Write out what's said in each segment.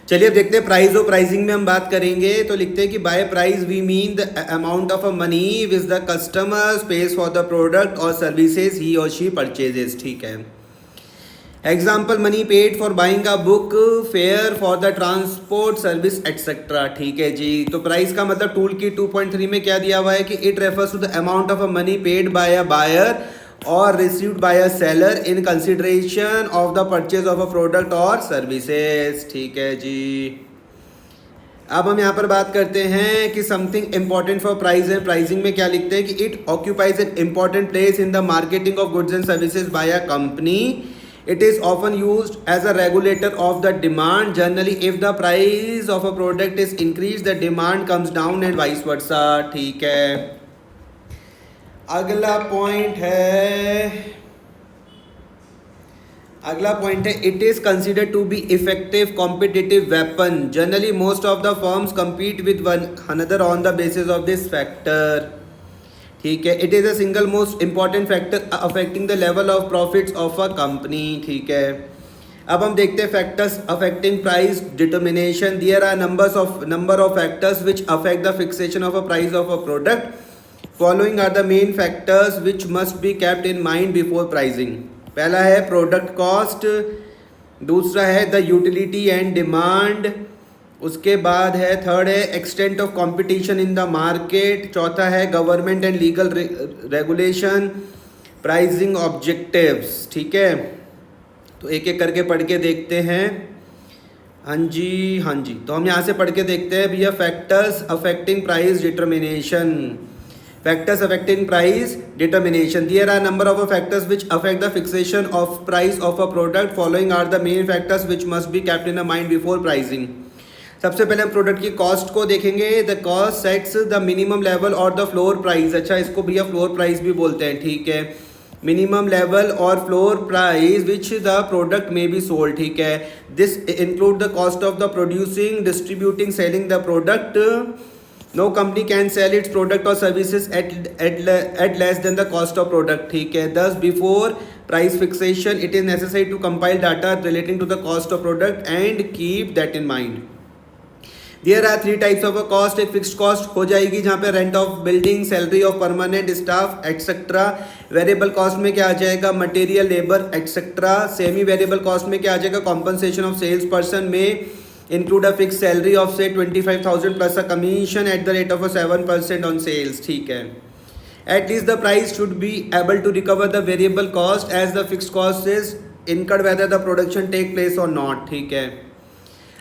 चलिए अब देखते हैं प्राइस और प्राइसिंग में हम बात करेंगे। तो लिखते हैं कि by price we mean the amount of a money which the customer pays for the product और सर्विसेज ही और शी परचेजेस। ठीक है। Example money paid for buying a book, fare for the transport service etcetera. ठीक है जी। तो price का मतलब tool की 2.3 में क्या दिया हुआ है कि it refers to the amount of a money paid by a buyer और received by a seller in consideration of the purchase of a product और सर्विसेज। ठीक है जी। अब हम यहाँ पर बात करते हैं कि समथिंग इंपॉर्टेंट फॉर प्राइस है। प्राइसिंग में क्या लिखते हैं कि it occupies an important place in the marketing of goods and services by a company. It is often used as a regulator of the demand. Generally, if the price of a product is increased, the demand comes down and vice versa. ठीक है। अगला point है it is considered to be effective competitive weapon. Generally most of the firms compete with one another on the basis of this factor. ठीक है। It is a single most important factor affecting the level of profits of a company. ठीक है। अब हम देखते हैं factors affecting price determination. There are number of factors which affect the fixation of a price of a product. Following are the main factors which must be kept in mind before pricing. पहला है product cost, दूसरा है the utility and demand, उसके बाद है third है extent of competition in the market, चौथा है government and legal regulation, pricing objectives. ठीक है। तो एक एक करके पढ़ के देखते हैं. हाँ जी. तो हम यहाँ से पढ़ के देखते हैं भैया. Factors affecting price determination. Factors affecting price determination. There are number of factors which affect the fixation of price of a product. Following are the main factors which must be kept in the mind before pricing. सबसे पहले हम product की cost को देखेंगे. The cost sets the minimum level और the floor price. अच्छा, इसको भैया फ्लोर प्राइस भी बोलते हैं. ठीक है। मिनिमम लेवल और floor price which the product may be sold. ठीक है। This include the cost of the producing, distributing, selling the product. No company can sell its product और services at less than the cost of product. ठीक है। Thus before price fixation it is necessary to compile data relating to the cost of product and keep that in mind. There are 3 types of a cost. एक fixed cost हो जाएगी जहाँ पे rent of building, salary of permanent staff etcetera. Variable cost में क्या आ जाएगा? Material, labour etcetera. Semi variable cost में क्या आ जाएगा? कॉम्पनसेशन ऑफ सेल्स पर्सन में include a fix salary of से 25,000 plus a commission at the rate of 7% on sales. ठीक है। At least the price should be able to recover the variable cost as the fix cost is incurred whether the production take place और not. ठीक है।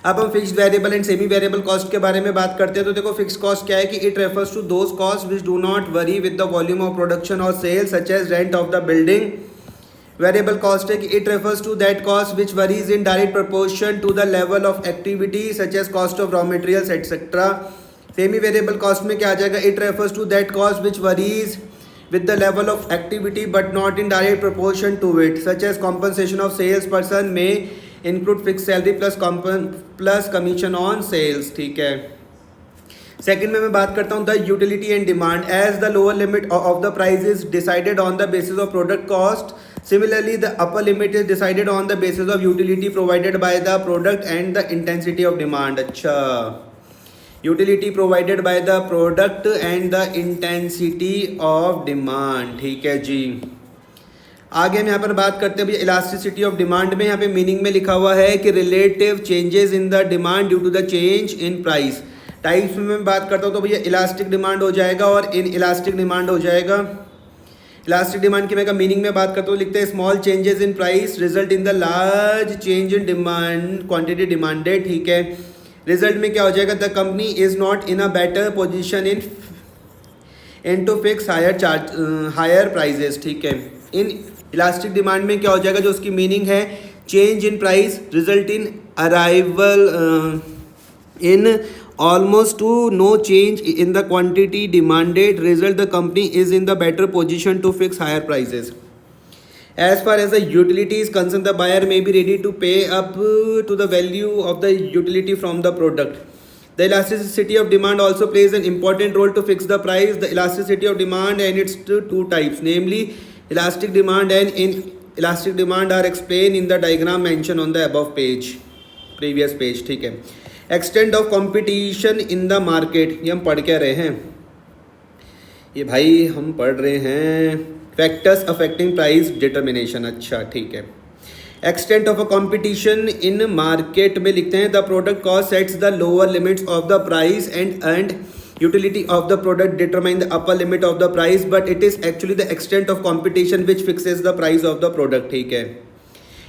अब हम fixed variable and semi variable cost के बारे में बात करते हैं. तो देखो फिक्स कॉस्ट क्या है कि it refers to those cost which do not vary with the volume of production और sale such as rent of the building. Variable cost है कि it refers to that cost which varies in direct proportion to the level of activity such as cost of raw materials etcetera. Semi variable cost में क्या आ जाएगा? It refers to that cost which varies with the level of activity but not in direct proportion to it such as compensation of sales person may include fixed salary plus commission on sales. ठीक है। Second में मैं बात करता हूँ the utility and demand. As the lower limit of the price is decided on the basis of product cost, similarly the upper limit is decided on the basis of utility provided by the product and the intensity of demand. अच्छा, utility provided by the product and the intensity of demand. ठीक है जी। आगे हम यहाँ पर बात करते हैं भैया इलास्टिसिटी ऑफ डिमांड में. यहाँ पे मीनिंग में लिखा हुआ है कि relative changes in the demand due to the change in price. Types में मैं बात करता हूँ तो भैया इलास्टिक डिमांड हो जाएगा और इन इलास्टिक डिमांड हो जाएगा. इलास्टिक डिमांड की मैं मीनिंग में बात करता हूँ, लिखते हैं small changes in price result in the large change in demand quantity demanded. ठीक है। रिजल्ट में क्या हो जाएगा? The company is not in a better position in to fix higher prices. ठीक है। इन इलास्टिक डिमांड में क्या हो जाएगा? जो उसकी मीनिंग है change in price result in arrival in almost to no change in the quantity demanded, result the company is in the better position to fix higher prices. As far as the utility is concerned, the buyer may be ready to pay up to the value of the utility from the product. The elasticity of demand also plays an important role to fix the price. The elasticity of demand and its two types, namely elastic demand and inelastic demand, are explained in the diagram mentioned on the above page. Previous page, ठीक है। Extent of competition in the market, ये हम पढ़ क्या रहे हैं, ये भाई हम पढ़ रहे हैं फैक्टर्स अफेक्टिंग प्राइस डिटर्मिनेशन, अच्छा ठीक है। Extent of a competition in market में लिखते हैं the product cost sets the lower limits of the price and utility of the product determine the upper limit of the price, but it is actually the extent of competition which fixes the price of the product, ठीक है।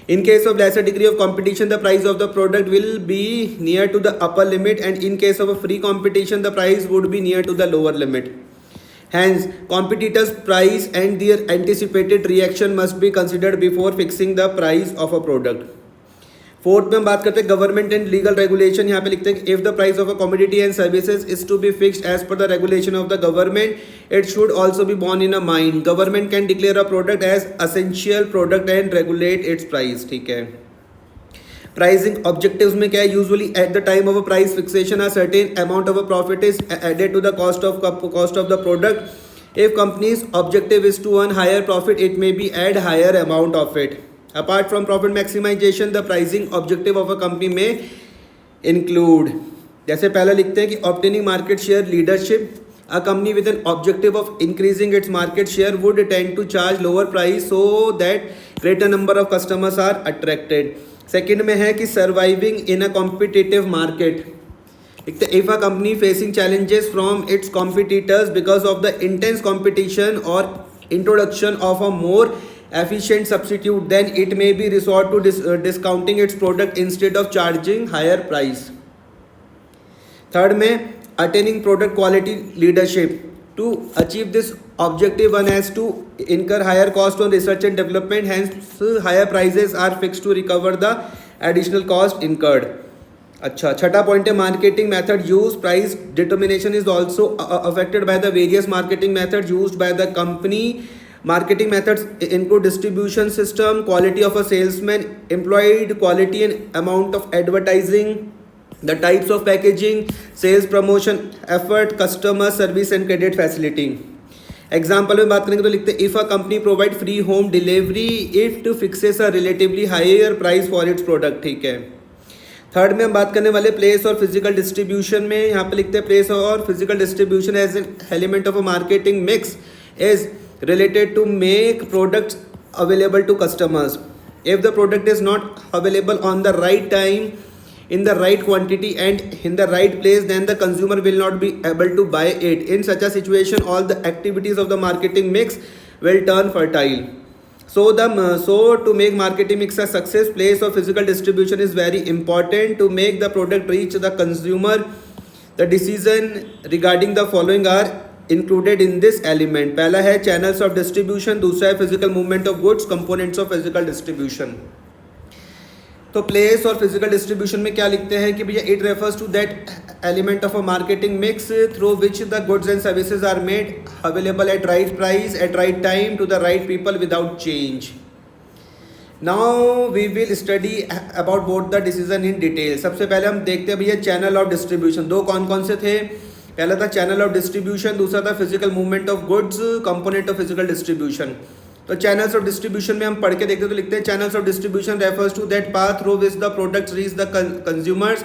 In case of lesser degree of competition, the price of the product will be near to the upper limit, and in case of a free competition, the price would be near to the lower limit. Hence, competitors' price and their anticipated reaction must be considered before fixing the price of a product. Fourth में हम बात करते हैं government and legal regulation, यहाँ पे लिखते हैं if the price of a commodity and services is to be fixed as per the regulation of the government it should also be borne in a mind. Government can declare a product as essential product and regulate its price, ठीक है। Pricing objectives में क्या है, usually at the time of a price fixation a certain amount of a profit is added to the cost of the product. If company's objective is to earn higher profit it may be add higher amount of it. Apart from profit maximization, the pricing objective of a company may include, जैसे पहले लिखते हैं कि obtaining market share leadership, a company with an objective of increasing its market share would tend to charge lower price so that greater number of customers are attracted. Second में है कि surviving in a competitive market, लिखते हैं if a company facing challenges from its competitors because of the intense competition or introduction of a more efficient substitute, then it may be resort to discounting its product instead of charging higher price. Third में attaining product quality leadership, to achieve this objective one has to incur higher cost on research and development, hence higher prices are fixed to recover the additional cost incurred. अच्छा, छठा point है marketing method use, price determination is also affected by the various marketing method used by the company. Marketing methods include distribution system, quality of a salesman employed, quality and amount of advertising, the types of packaging, sales promotion effort, customer service and credit facility. Example में बात करेंगे तो लिखते हैं if a company provide free home delivery it fixes a relatively higher price for its product, ठीक है। Third में हम बात करने वाले प्लेस और फिजिकल डिस्ट्रीब्यूशन में, यहाँ पे लिखते हैं प्लेस और physical distribution as an element of a marketing mix is related to make products available to customers. If the product is not available on the right time, in the right quantity and in the right place, then the consumer will not be able to buy it. In such a situation, all the activities of the marketing mix will turn fertile. So to make marketing mix a success, place or physical distribution is very important to make the product reach the consumer. The decision regarding the following are included in this element. पहला है channels of distribution, दूसरा है physical movement of goods, components of physical distribution. तो place और physical distribution में क्या लिखते हैं कि भैया it refers to that element of a marketing mix through which the goods and services are made available at right price at right time to the right people without change. Now we will study about both the decision in detail. सबसे पहले हम देखते हैं भैया channel of distribution, दो कौन कौन से थे, पहला था चैनल ऑफ डिस्ट्रीब्यूशन, दूसरा था physical movement of goods, component of physical distribution. तो चैनल्स ऑफ डिस्ट्रीब्यूशन में हम पढ़ के देखते हैं तो लिखते हैं channels of distribution refers to that path through which the products reach the consumers.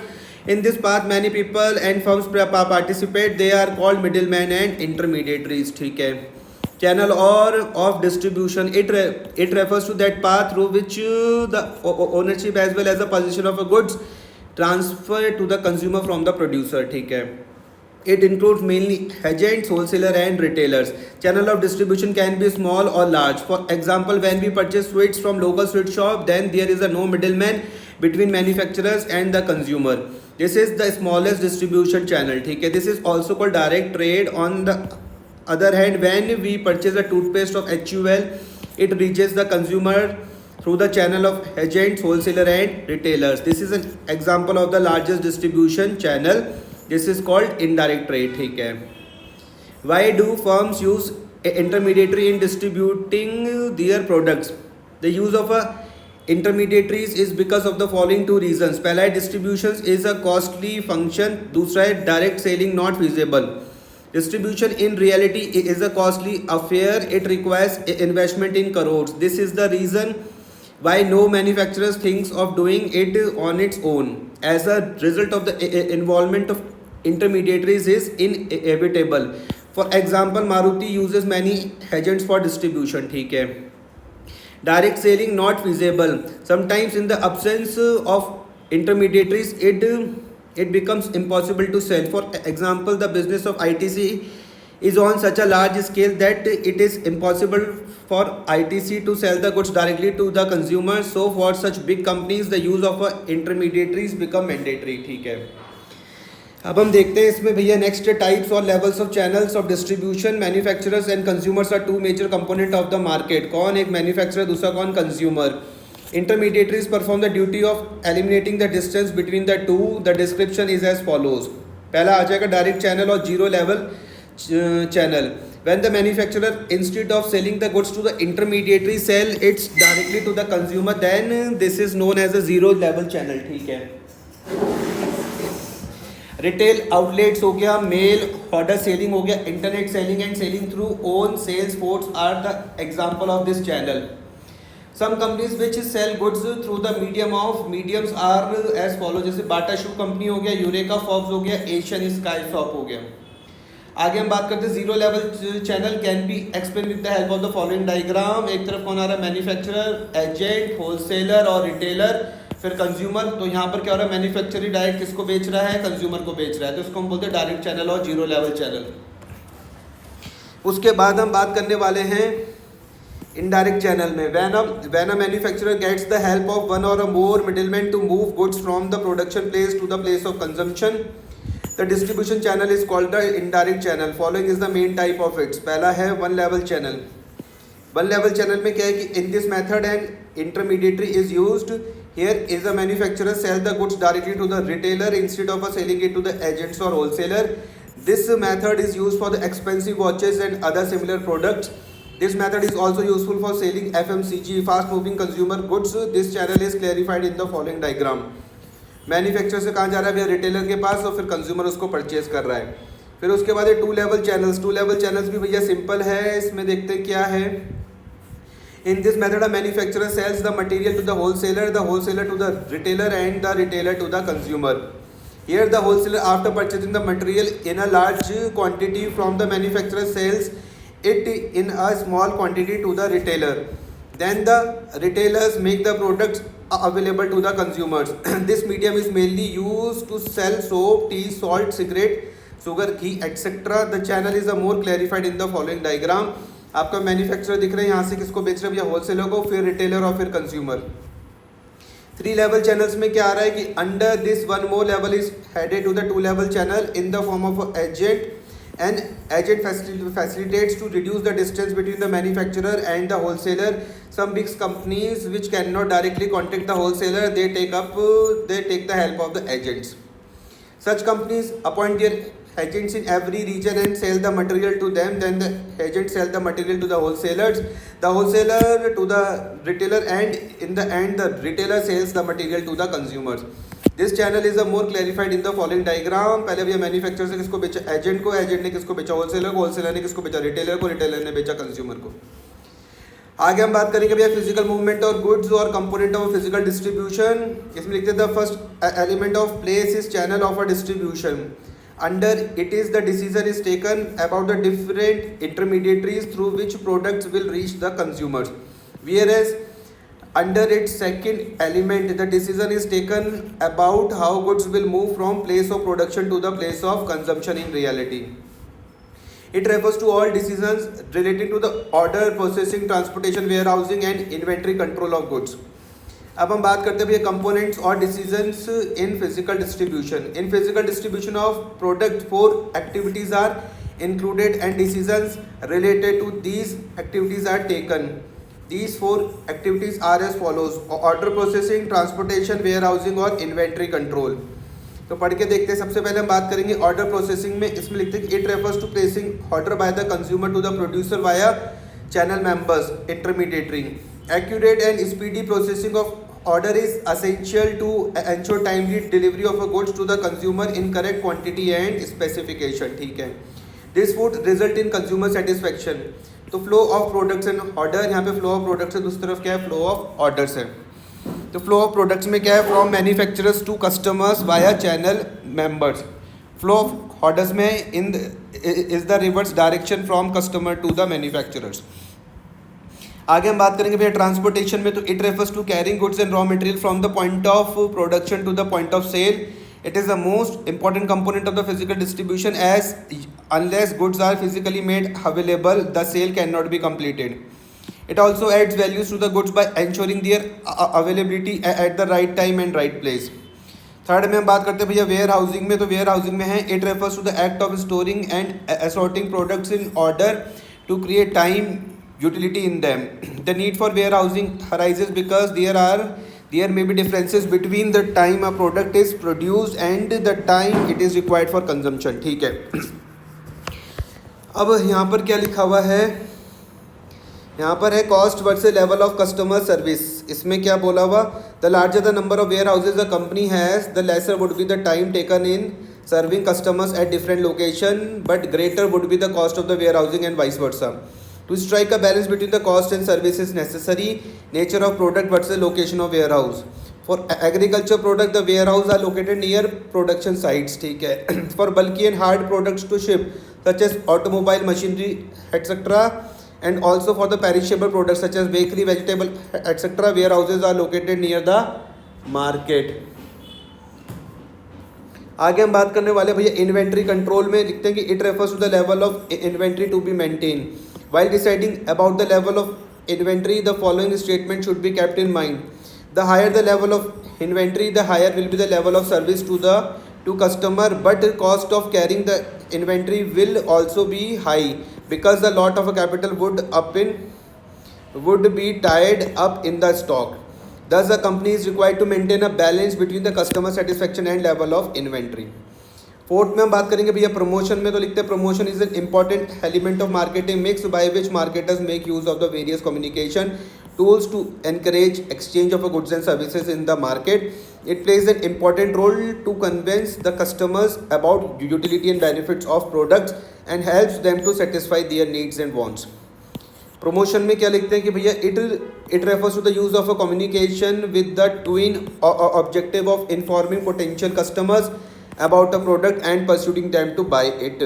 In this path many people and firms participate, they are called middle man and intermediaries, ठीक है। चैनल और of distribution it refers to that path through which the ownership as well as the position of a goods transfer to the consumer from the producer, ठीक है। It includes mainly agents, wholesaler and retailers. Channel of distribution can be small or large. For example, when we purchase sweets from local sweet shop, then there is a no middleman between manufacturers and the consumer. This is the smallest distribution channel, ठीक है। This is also called direct trade. On the other hand, when we purchase a toothpaste of HUL, it reaches the consumer through the channel of agents, wholesaler and retailers. This is an example of the largest distribution channel. This is called indirect trade, ठीक है। Why do firms use intermediary in distributing their products? The use of intermediaries is because of the following two reasons. पहला है distribution is a costly function, दूसरा है direct selling not feasible. Distribution in reality is a costly affair. It requires investment in crores. This is the reason why no manufacturer thinks of doing it on its own as a result of the involvement of intermediaries is inevitable. For example, Maruti uses many agents for distribution. ठीक है, direct selling not feasible. Sometimes in the absence of intermediaries, it becomes impossible to sell. For example, the business of ITC is on such a large scale that it is impossible for ITC to sell the goods directly to the consumer. So for such big companies, the use of intermediaries become mandatory. ठीक है, अब हम देखते हैं इसमें भैया next types और levels of channels of distribution. Manufacturers and consumers are two major component of the market. कौन, एक मैन्युफैक्चरर, दूसरा कौन, consumer. Intermediaries perform the duty of eliminating the distance between the two. The description is as follows. पहला आ जाएगा direct channel और zero level channel. When the manufacturer, instead of selling the goods to the intermediary, sell it directly to the consumer, then this is known as a zero level channel. ठीक है. Retail outlets हो गया, mail order selling हो गया, internet selling and selling through own sales force are the example of this channel. Some companies which sell goods through the mediums are as follow. जैसे Bata शू company हो गया, eureka fox हो गया, Asian sky shop हो गया. आगे हम बात करते हैं zero level channel can be explain with the help of the following diagram. एक तरफ कौन आ रहा है, मैन्युफैक्चरर, एजेंट, होलसेलर और रिटेलर, फिर कंज्यूमर. तो यहाँ पर क्या हो रहा है, मैन्युफैक्चरर डायरेक्ट किसको बेच रहा है, कंज्यूमर को बेच रहा है, तो इसको हम बोलते हैं डायरेक्ट चैनल और जीरो लेवल चैनल. उसके बाद हम बात करने वाले हैं इनडायरेक्ट चैनल में. When a manufacturer gets the help of one और more middleman to move goods from the production place to the place of consumption, the distribution channel is called the indirect channel. Following is the main type of it. पहला है one level channel. One level channel में क्या है कि in this method an intermediary is used. Here is the manufacturer sell the goods directly to the retailer instead of selling it to the agents or wholesaler. This method is used for the expensive watches and other similar products. This method is also useful for selling FMCG, fast moving consumer goods. This channel is clarified in the following diagram. Manufacturer से कहाँ जा रहा है भैया, retailer के पास, और फिर consumer उसको परचेज कर रहा है. फिर उसके बाद two level channels. Two level channels भी भैया सिंपल है. इसमें देखते हैं क्या है. In this method a manufacturer sells the material to the wholesaler to the retailer and the retailer to the consumer. Here the wholesaler after purchasing the material in a large quantity from the manufacturer sells it in a small quantity to the retailer. Then the retailers make the products available to the consumers. This medium is mainly used to sell soap, tea, salt, cigarette, sugar, ghee, etc. The channel is more clarified in the following diagram. आपका manufacturer दिख रहा है, यहाँ से किसको बेच रहे हैं भैया, होलसेलर को, फिर रिटेलर और फिर कंज्यूमर. थ्री लेवल चैनल्स में क्या आ रहा है कि under this one more level is headed to the two level channel in the form of agent. An agent facilitates to reduce the distance between the manufacturer and the wholesaler. Some big companies which cannot directly contact the wholesaler, they take the help of the agents. Such companies appoint their agents in every region and sell the material to them. Then the agents sell the material to the wholesalers, the wholesaler to the retailer, and in the end the retailer sells the material to the consumers. This channel is a more clarified in the following diagram. पहले भैया manufacturer से किसको बेचा, agent को, agent ने किसको बेचा, wholesaler को, होलसेलर ने किसको बेचा, रिटेलर को, रिटेलर ने बेचा कंज्यूमर को. आगे हम बात करेंगे भैया फिजिकल मूवमेंट और गुड्स और कंपोनेंट ऑफ फिजिकल डिस्ट्रीब्यूशन. इसमें लिखते हैं the first element of place is channel of a distribution. Under it is the decision is taken about the different intermediaries through which products will reach the consumers. Whereas under its second element, the decision is taken about how goods will move from place of production to the place of consumption in reality. It refers to all decisions relating to the order, processing, transportation, warehousing and inventory control of goods. अब हम बात करते हैं भैया components और decisions in physical distribution. In physical distribution of product 4 activities are included and decisions related to these activities are taken. These 4 activities are as follows: order processing, transportation, warehousing और inventory control. तो पढ़ के देखते हैं. सबसे पहले हम बात करेंगे ऑर्डर प्रोसेसिंग में. इसमें लिखते हैं it refers to placing order by the consumer to the producer via channel members intermediary. Accurate and speedy processing of order is essential to ensure timely delivery of a goods to the consumer in correct quantity and specification. ठीक है. This would result in consumer satisfaction. तो flow of products and order, यहाँ पे flow of products है, दूसरी तरफ क्या है, फ्लो ऑफ ऑर्डर्स है। तो फ्लो ऑफ प्रोडक्ट्स में क्या है, from manufacturers to customers via channel members. Flow of orders में in is the reverse direction from customer to the manufacturers. आगे हम बात करेंगे भैया ट्रांसपोर्टेशन में, तो it refers to carrying goods and raw material from the point of production to the point of sale. It is the most important component of the physical distribution as unless goods are physically made available the sale cannot be completed. It also adds values to the goods by ensuring their availability at the right time and right place. Third में हम बात करते हैं भैया where housing में, तो where housing में है it refers to the act of storing and assorting products in order to create time utility in them. The need for warehousing arises because there may be differences between the time a product is produced and the time it is required for consumption. ठीक है, अब यहाँ पर क्या लिखा हुआ है, यहाँ पर है cost versus level of customer service. इसमें क्या बोला हुआ, the larger the number of warehouses the company has the lesser would be the time taken in serving customers at different location but greater would be the cost of the warehousing and vice versa. To strike a balance between the cost and service is necessary. Nature of product versus location of warehouse. For agriculture product, the warehouse are located near production sites. ठीक है. For bulky and hard products to ship, such as automobile machinery, etc., and also for the perishable products such as bakery, vegetable, etc., warehouses are located near the market. आगे हम बात करने वाले भैया inventory control में, लिखते हैं कि it refers to the level of inventory to be maintain. While deciding about the level of inventory, the following statement should be kept in mind. The higher the level of inventory, the higher will be the level of service to customer, but the cost of carrying the inventory will also be high because the lot of a capital would be tied up in the stock. Thus, the company is required to maintain a balance between the customer satisfaction and level of inventory. Fourth में हम बात करेंगे भैया promotion में, तो लिखते हैं promotion is an important element of marketing mix by which marketers make use of the various communication tools to encourage exchange of goods and services in the market. It plays an important role to convince the customers about utility and benefits of products and helps them to satisfy their needs and wants. Promotion में क्या लिखते हैं कि भैया it refers to the use of a communication with the twin objective of informing potential customers about a product and persuading them to buy it.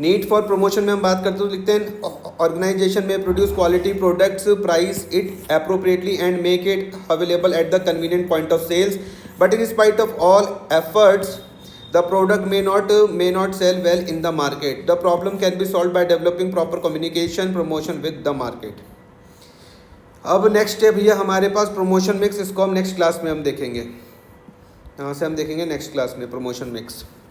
Need for promotion में हम बात करते हैं तो लिखते हैं ऑर्गेनाइजेशन में produce quality products, price it appropriately and make it available at the convenient point of sales, but in spite of all efforts the product may not sell well in the market. The problem can be solved by developing proper communication promotion with the market. अब next है भैया हमारे पास promotion mix, इसको हम next class में हम देखेंगे, यहाँ से हम देखेंगे नेक्स्ट क्लास में प्रमोशन मिक्स।